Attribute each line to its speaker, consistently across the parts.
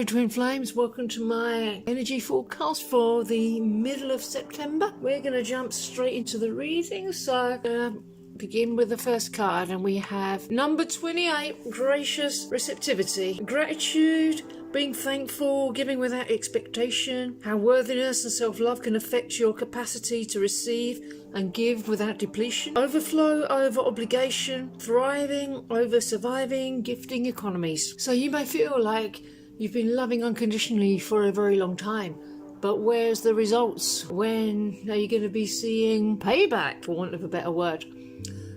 Speaker 1: Hello Twin Flames, welcome to my energy forecast for the middle of September. We're going to jump straight into the reading, so begin with the first card, and we have number 28, gracious receptivity. Gratitude, being thankful, giving without expectation, how worthiness and self-love can affect your capacity to receive and give without depletion. Overflow over obligation, thriving over surviving, gifting economies. So you may feel like you've been loving unconditionally for a very long time, but where's the results? When are you going to be seeing payback, for want of a better word?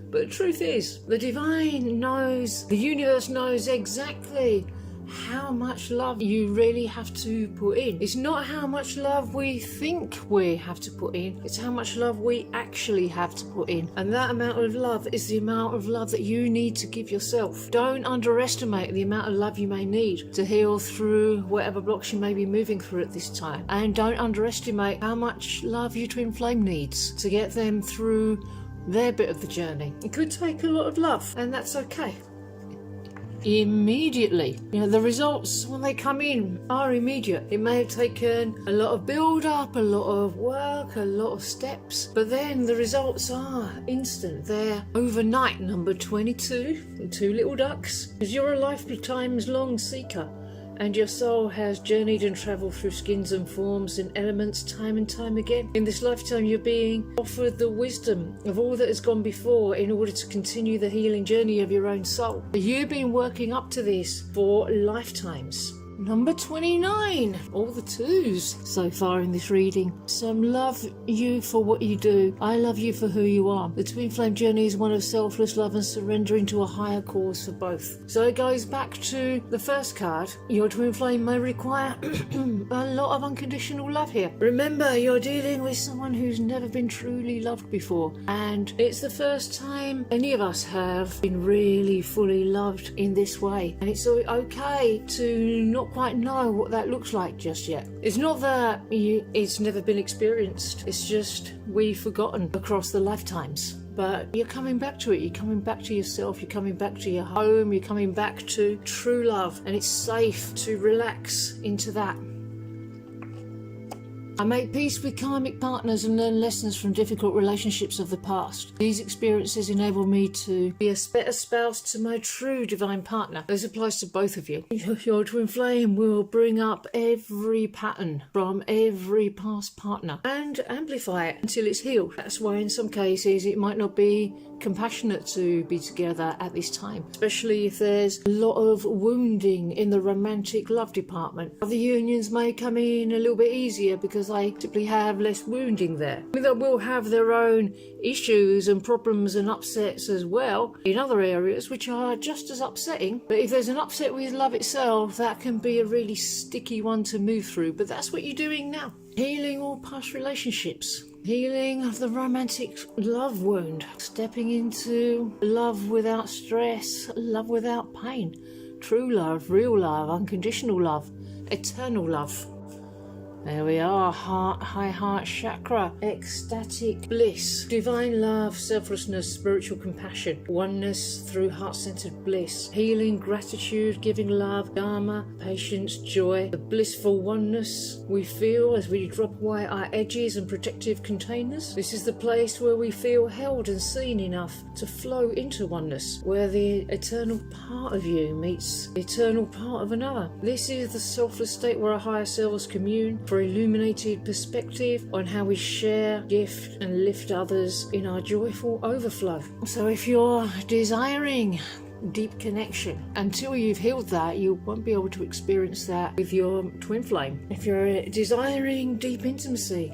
Speaker 1: But the truth is, the divine knows, the universe knows exactly how much love you really have to put in. It's not how much love we think we have to put in, it's how much love we actually have to put in. And that amount of love is the amount of love that you need to give yourself. Don't underestimate the amount of love you may need to heal through whatever blocks you may be moving through at this time. And don't underestimate how much love your twin flame needs to get them through their bit of the journey. It could take a lot of love, and that's okay. Immediately, the results when they come in are immediate. It may have taken a lot of build up, a lot of work, a lot of steps, but then the results are instant. They're overnight. Number 22, two little ducks, because you're a lifetime's long seeker, and your soul has journeyed and travelled through skins and forms and elements time and time again. In this lifetime, you're being offered the wisdom of all that has gone before in order to continue the healing journey of your own soul. You've been working up to this for lifetimes. Number 29, all the twos so far in this reading. Some love you for what you do. I love you for who you are. The twin flame journey is one of selfless love and surrendering to a higher cause for both. So it goes back to the first card. Your twin flame may require a lot of unconditional love here. Remember, you're dealing with someone who's never been truly loved before, and it's the first time any of us have been really fully loved in this way. And it's okay to not quite know what that looks like just yet. It's not that it's never been experienced, it's just we've forgotten across the lifetimes. But you're coming back to it, you're coming back to yourself, you're coming back to your home, you're coming back to true love, and it's safe to relax into that. I make peace with karmic partners and learn lessons from difficult relationships of the past. These experiences enable me to be a better spouse to my true divine partner. This applies to both of you. Your twin flame will bring up every pattern from every past partner and amplify it until it's healed. That's why in some cases it might not be compassionate to be together at this time, especially if there's a lot of wounding in the romantic love department. Other unions may come in a little bit easier because they simply have less wounding there. They will have their own issues and problems and upsets as well in other areas which are just as upsetting. But if there's an upset with love itself, that can be a really sticky one to move through. But that's what you're doing now. Healing all past relationships. Healing of the romantic love wound. Stepping into love without stress, love without pain. True love, real love, unconditional love, eternal love. There we are, high heart chakra, ecstatic bliss, divine love, selflessness, spiritual compassion, oneness through heart-centered bliss, healing, gratitude, giving love, dharma, patience, joy, the blissful oneness we feel as we drop away our edges and protective containers. This is the place where we feel held and seen enough to flow into oneness, where the eternal part of you meets the eternal part of another. This is the selfless state where our higher selves commune for illuminated perspective on how we share, gift and lift others in our joyful overflow. So if you're desiring deep connection, until you've healed that, you won't be able to experience that with your twin flame. If you're desiring deep intimacy,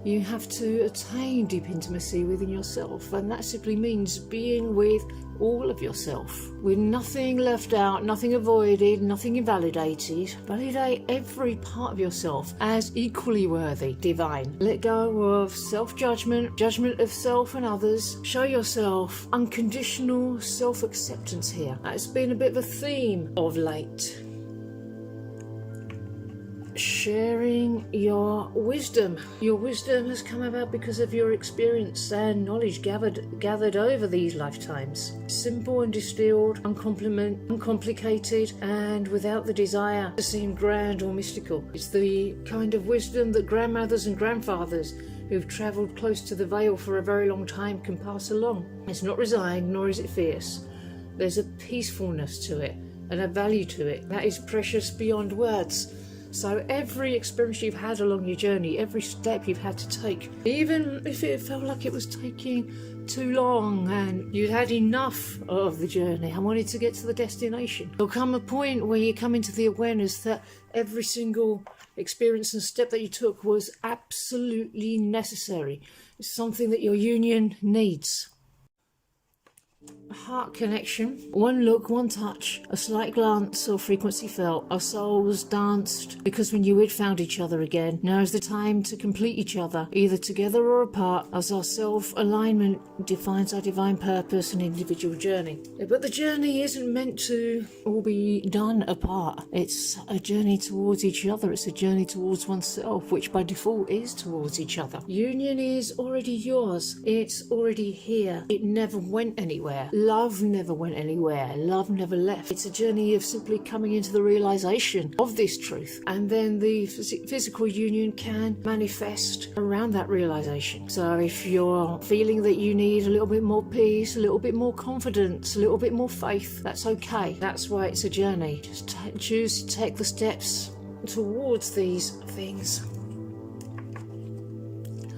Speaker 1: you have to attain deep intimacy within yourself, and that simply means being with all of yourself, with nothing left out, nothing avoided, nothing invalidated. Validate every part of yourself as equally worthy, divine. Let go of self-judgment, judgment of self and others. Show yourself unconditional self-acceptance here. That's been a bit of a theme of late. sharing your wisdom. Your wisdom has come about because of your experience and knowledge gathered over these lifetimes. Simple and distilled, uncomplicated, and without the desire to seem grand or mystical. It's the kind of wisdom that grandmothers and grandfathers who've travelled close to the veil for a very long time can pass along. It's not resigned, nor is it fierce. There's a peacefulness to it and a value to it that is precious beyond words. So every experience you've had along your journey, every step you've had to take, even if it felt like it was taking too long and you'd had enough of the journey and wanted to get to the destination, there'll come a point where you come into the awareness that every single experience and step that you took was absolutely necessary. It's something that your union needs. Heart connection, one look, one touch, a slight glance or frequency felt. Our souls danced because we knew we'd found each other again. Now is the time to complete each other, either together or apart, as our self-alignment defines our divine purpose and individual journey. But the journey isn't meant to all be done apart. It's a journey towards each other. It's a journey towards oneself, which by default is towards each other. Union is already yours. It's already here. It never went anywhere. Love never went anywhere. Love never left. It's a journey of simply coming into the realization of this truth, and then the physical union can manifest around that realization. So if you're feeling that you need a little bit more peace, a little bit more confidence, a little bit more faith, that's okay. That's why it's a journey. Just choose to take the steps towards these things.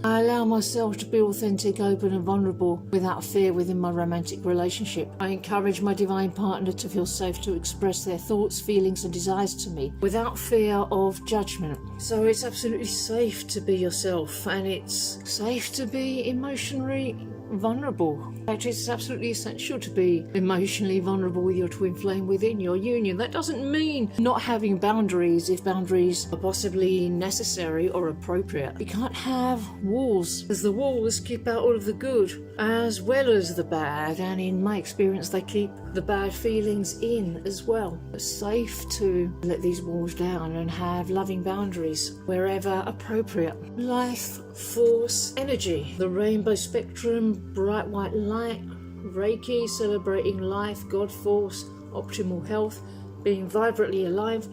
Speaker 1: I allow myself to be authentic, open and vulnerable without fear within my romantic relationship. I encourage my divine partner to feel safe to express their thoughts, feelings and desires to me without fear of judgment. So it's absolutely safe to be yourself, and it's safe to be emotionally vulnerable. In fact, it's absolutely essential to be emotionally vulnerable with your twin flame within your union. That doesn't mean not having boundaries if boundaries are possibly necessary or appropriate. You can't have walls, as the walls keep out all of the good as well as the bad, and in my experience they keep the bad feelings in as well. It's safe to let these walls down and have loving boundaries wherever appropriate. Life force energy, the rainbow spectrum, bright white light, Reiki, celebrating life, God force, optimal health, being vibrantly alive,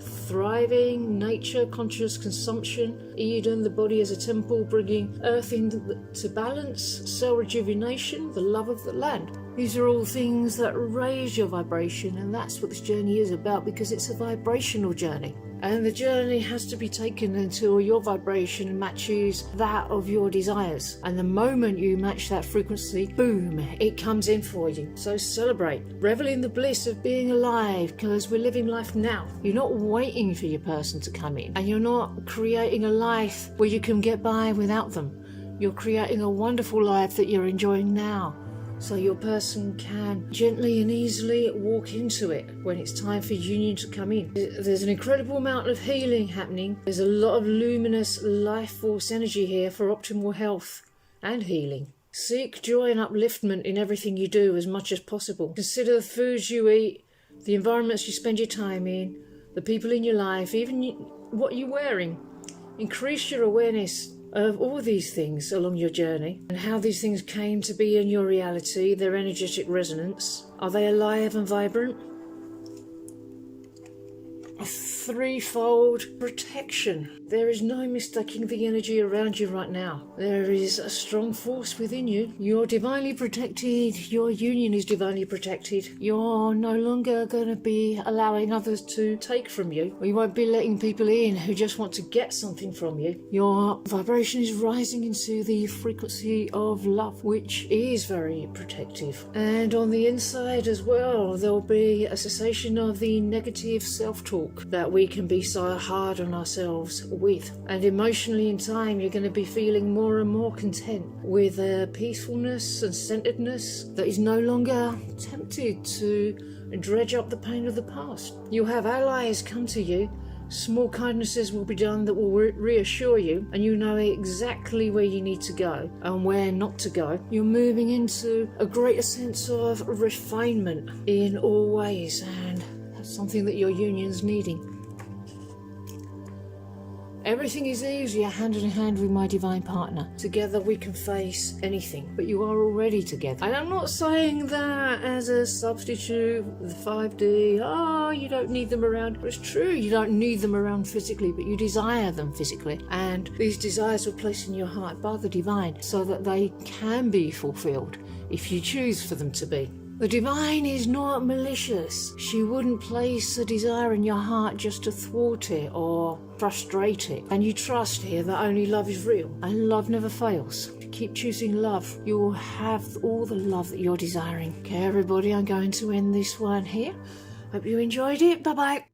Speaker 1: thriving, nature, conscious consumption, Eden, the body as a temple, bringing earth into balance, cell rejuvenation, the love of the land. These are all things that raise your vibration, and that's what this journey is about, because it's a vibrational journey. And the journey has to be taken until your vibration matches that of your desires. And the moment you match that frequency, boom, it comes in for you. So celebrate. Revel in the bliss of being alive, because we're living life now. You're not waiting for your person to come in. And you're not creating a life where you can get by without them. You're creating a wonderful life that you're enjoying now, so your person can gently and easily walk into it when it's time for union to come in. There's an incredible amount of healing happening. There's a lot of luminous life force energy here for optimal health and healing. Seek joy and upliftment in everything you do as much as possible. Consider the foods you eat, the environments you spend your time in, the people in your life, even what you're wearing. Increase your awareness of all these things along your journey, and how these things came to be in your reality, their energetic resonance. Are they alive and vibrant? A threefold protection. There is no mistaking the energy around you right now. There is a strong force within you. You're divinely protected. Your union is divinely protected. You're no longer going to be allowing others to take from you. Or you won't be letting people in who just want to get something from you. Your vibration is rising into the frequency of love, which is very protective. And on the inside as well, there'll be a cessation of the negative self-talk that we can be so hard on ourselves with. And emotionally in time, you're going to be feeling more and more content with a peacefulness and centeredness that is no longer tempted to dredge up the pain of the past. You'll have allies come to you. Small kindnesses will be done that will reassure you, and you know exactly where you need to go and where not to go. You're moving into a greater sense of refinement in all ways, and that's something that your union's needing. Everything is easier hand in hand with my divine partner. Together we can face anything, but you are already together. And I'm not saying that as a substitute for the 5D. Oh, you don't need them around. It's true, you don't need them around physically, but you desire them physically. And these desires were placed in your heart by the divine so that they can be fulfilled if you choose for them to be. The divine is not malicious. She wouldn't place a desire in your heart just to thwart it or frustrate it. And you trust here that only love is real and love never fails. If you keep choosing love, you will have all the love that you're desiring. Okay, everybody, I'm going to end this one here. Hope you enjoyed it. Bye-bye.